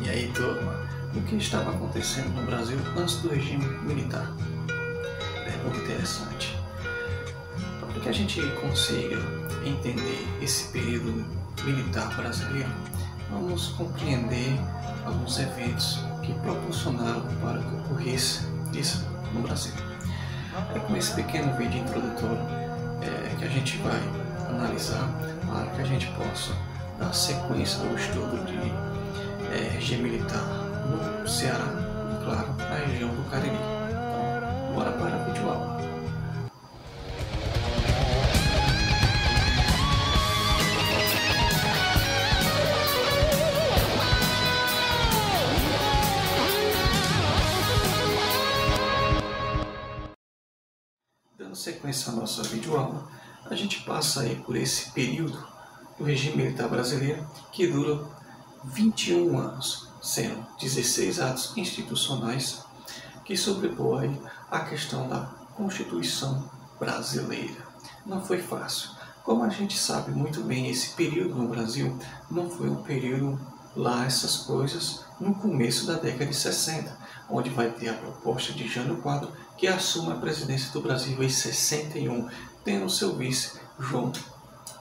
E aí, turma, o que estava acontecendo no Brasil antes do regime militar? Pergunta interessante. Para que a gente consiga entender esse período militar brasileiro, vamos compreender alguns eventos que proporcionaram para que ocorresse isso no Brasil. É com esse pequeno vídeo introdutório que a gente vai analisar para que a gente possa dar sequência ao estudo de regime militar no Ceará e, claro, na região do Cariri. Então, bora para a videoaula. Dando sequência à nossa videoaula, a gente passa aí por esse período do regime militar brasileiro que dura 21 anos, sendo 16 atos institucionais que sobrepõem a questão da Constituição brasileira. Não foi fácil. Como a gente sabe muito bem, esse período no Brasil não foi um período lá essas coisas no começo da década de 60, onde vai ter a proposta de Jânio Quadros, que assume a presidência do Brasil em 61, tendo seu vice João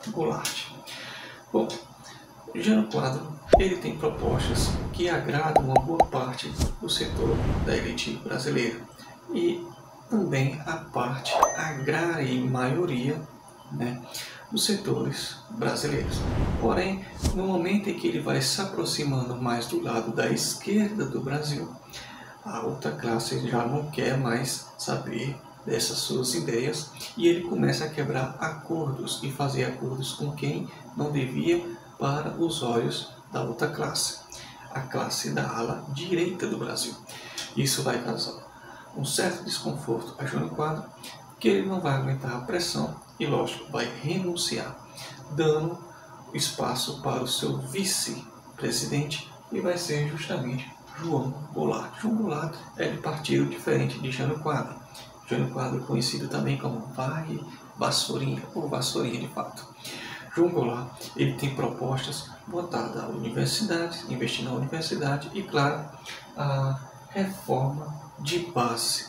Goulart. Bom, Jânio Quadros, ele tem propostas que agradam uma boa parte do setor da elite brasileira e também a parte agrária em maioria, dos setores brasileiros. Porém, no momento em que ele vai se aproximando mais do lado da esquerda do Brasil, a outra classe já não quer mais saber dessas suas ideias e ele começa a quebrar acordos e fazer acordos com quem não devia para os olhos da outra classe, a classe da ala direita do Brasil. Isso vai causar um certo desconforto a Jânio Quadros, que ele não vai aguentar a pressão e, lógico, vai renunciar, dando espaço para o seu vice-presidente, que vai ser justamente João Goulart. João Goulart é de partido diferente de Jânio Quadros. Jânio Quadros é conhecido também como Vassourinha, ou Vassourinha de fato. João Goulart, ele tem propostas voltadas à universidade, investir na universidade e, claro, a reforma de base.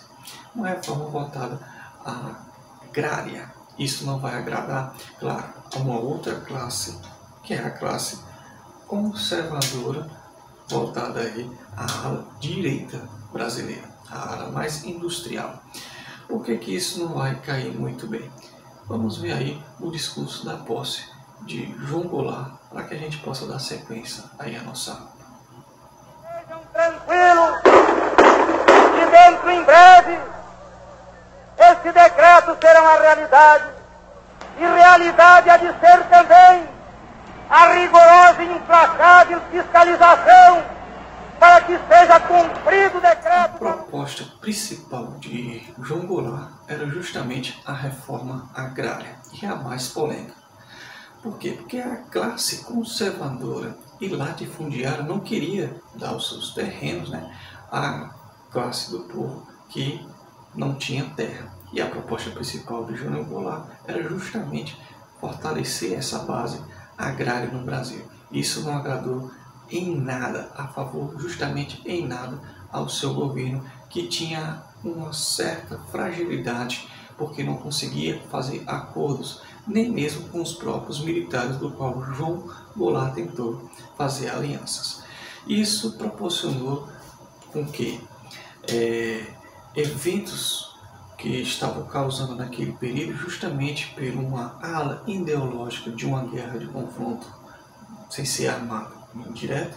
Uma reforma voltada à agrária. Isso não vai agradar, claro, a uma outra classe, que é a classe conservadora, voltada aí à ala direita brasileira, a ala mais industrial. Por que isso não vai cair muito bem? Vamos ver aí o discurso da posse de João Goulart para que a gente possa dar sequência aí à nossa aula. Sejam tranquilos que dentro em breve esse decreto será uma realidade e realidade há de ser também a rigorosa e implacável fiscalização para que seja cumprido o decreto. A proposta principal de João Goulart era justamente a reforma agrária, e a mais polêmica. Por quê? Porque a classe conservadora e latifundiária não queria dar os seus terrenos à classe do povo que não tinha terra. E a proposta principal de Jânio Goulart era justamente fortalecer essa base agrária no Brasil. Isso não agradou em nada, a favor justamente em nada ao seu governo, que tinha uma certa fragilidade porque não conseguia fazer acordos, nem mesmo com os próprios militares, do qual João Goulart tentou fazer alianças. Isso proporcionou com que eventos que estavam causando naquele período, justamente por uma ala ideológica de uma guerra de confronto sem ser armado indireto,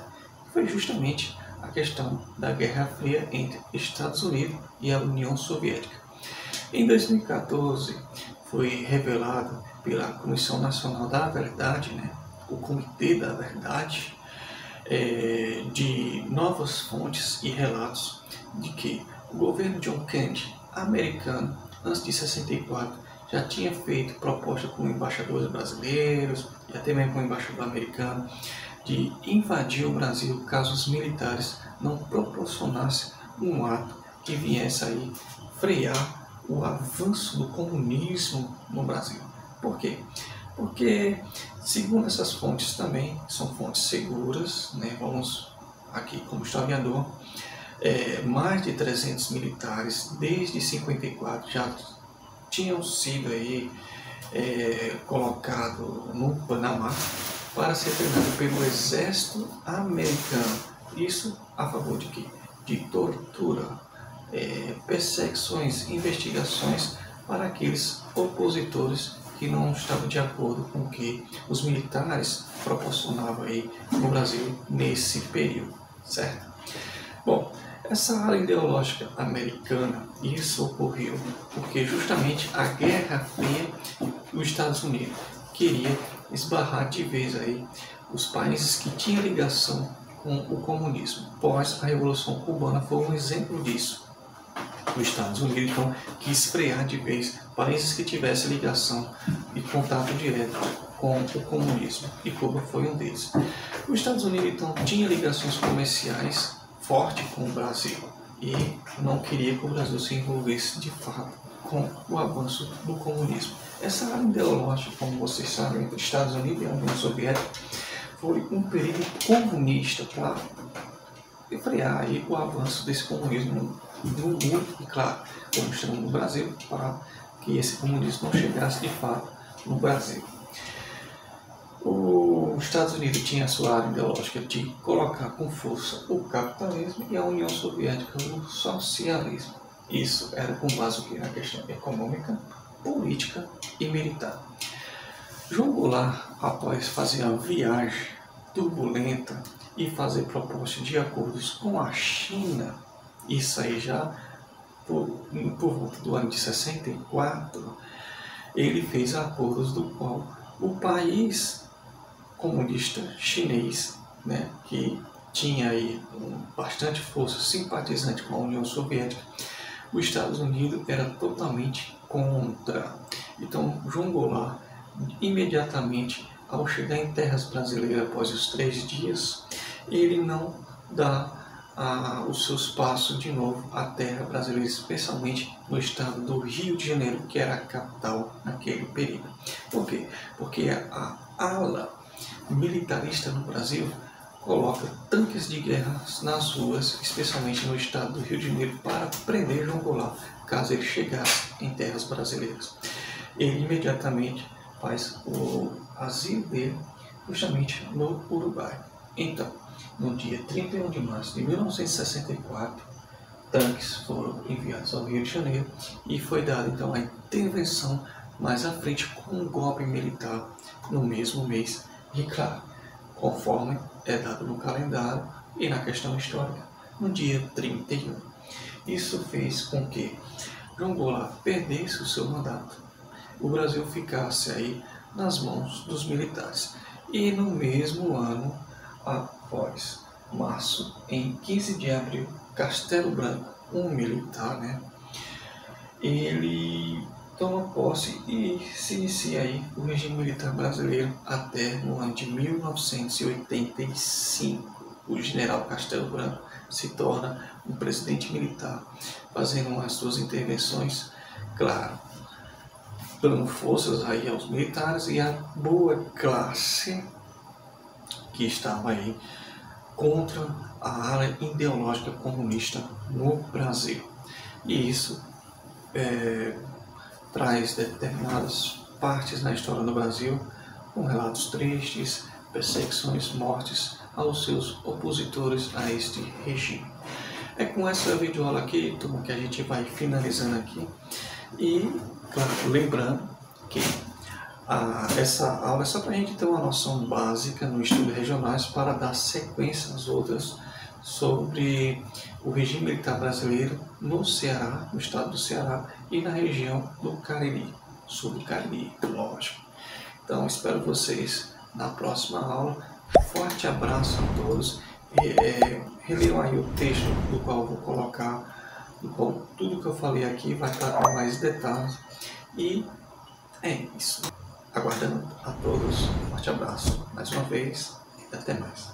foi justamente a questão da Guerra Fria entre Estados Unidos e a União Soviética. Em 2014, foi revelado pela Comissão Nacional da Verdade, o Comitê da Verdade, de novas fontes e relatos de que o governo John Kennedy, americano, antes de 64, já tinha feito proposta com embaixadores brasileiros e até mesmo com o embaixador americano de invadir o Brasil caso os militares não proporcionassem um ato que viesse aí frear o avanço do comunismo no Brasil. Por quê? Porque, segundo essas fontes também, são fontes seguras, vamos aqui como historiador, mais de 300 militares desde 54 já tinham sido aí colocados no Panamá para ser treinado pelo exército americano. Isso a favor de quê? De tortura, perseguições, investigações para aqueles opositores que não estavam de acordo com o que os militares proporcionavam aí no Brasil nesse período, certo? Bom, essa área ideológica americana, isso ocorreu porque justamente a Guerra Fria, os Estados Unidos queria esbarrar de vez aí os países que tinham ligação com o comunismo. Pós a Revolução Cubana foi um exemplo disso. Os Estados Unidos então quis frear de vez países que tivessem ligação e contato direto com o comunismo, e Cuba foi um deles. Os Estados Unidos então tinha ligações comerciais fortes com o Brasil e não queria que o Brasil se envolvesse de fato com o avanço do comunismo. Essa área ideológica, como vocês sabem, entre os Estados Unidos e a União Soviética, foi um período comunista para frear aí o avanço desse comunismo no mundo e, claro, como estamos no Brasil, para que esse comunismo não chegasse de fato no Brasil. Os Estados Unidos tinha a sua área ideológica de colocar com força o capitalismo e a União Soviética o socialismo. Isso era com base na questão econômica, política e militar. João Goulart, após fazer a viagem turbulenta e fazer propostas de acordos com a China, isso aí já por volta do ano de 64, ele fez acordos do qual o país comunista chinês, né, que tinha aí bastante força simpatizante com a União Soviética, os Estados Unidos era totalmente contra. Então, João Goulart, imediatamente ao chegar em terras brasileiras após os 3 dias, ele não dá os seus passos de novo à terra brasileira, especialmente no estado do Rio de Janeiro, que era a capital naquele período. Por quê? Porque a ala militarista no Brasil coloca tanques de guerra nas ruas, especialmente no estado do Rio de Janeiro, para prender João Goulart, caso ele chegasse em terras brasileiras. Ele imediatamente faz o asilo dele justamente no Uruguai. Então, no dia 31 de março de 1964, tanques foram enviados ao Rio de Janeiro e foi dada então a intervenção mais à frente com um golpe militar no mesmo mês. E claro, conforme é dado no calendário e na questão histórica, no dia 31. Isso fez com que João Goulart perdesse o seu mandato, o Brasil ficasse aí nas mãos dos militares. E no mesmo ano, após março, em 15 de abril, Castelo Branco, um militar, né, ele toma posse e se inicia aí o regime militar brasileiro até no ano de 1985. O general Castelo Branco se torna um presidente militar, fazendo as suas intervenções, claro, dando forças aí aos militares e à boa classe que estava aí contra a área ideológica comunista no Brasil. E isso traz determinadas partes na história do Brasil, com relatos tristes, perseguições, mortes aos seus opositores a este regime. É com essa videoaula aqui, turma, que a gente vai finalizando aqui. E, claro, lembrando que essa aula é só para a gente ter uma noção básica no estudo regionais para dar sequência às outras sobre o regime militar brasileiro no Ceará, no estado do Ceará e na região do Cariri, sul do Cariri, lógico. Então, espero vocês na próxima aula. Forte abraço a todos. Releiam aí o texto do qual eu vou colocar, do qual tudo que eu falei aqui vai estar com mais detalhes. E é isso. Aguardando a todos. Forte abraço mais uma vez e até mais.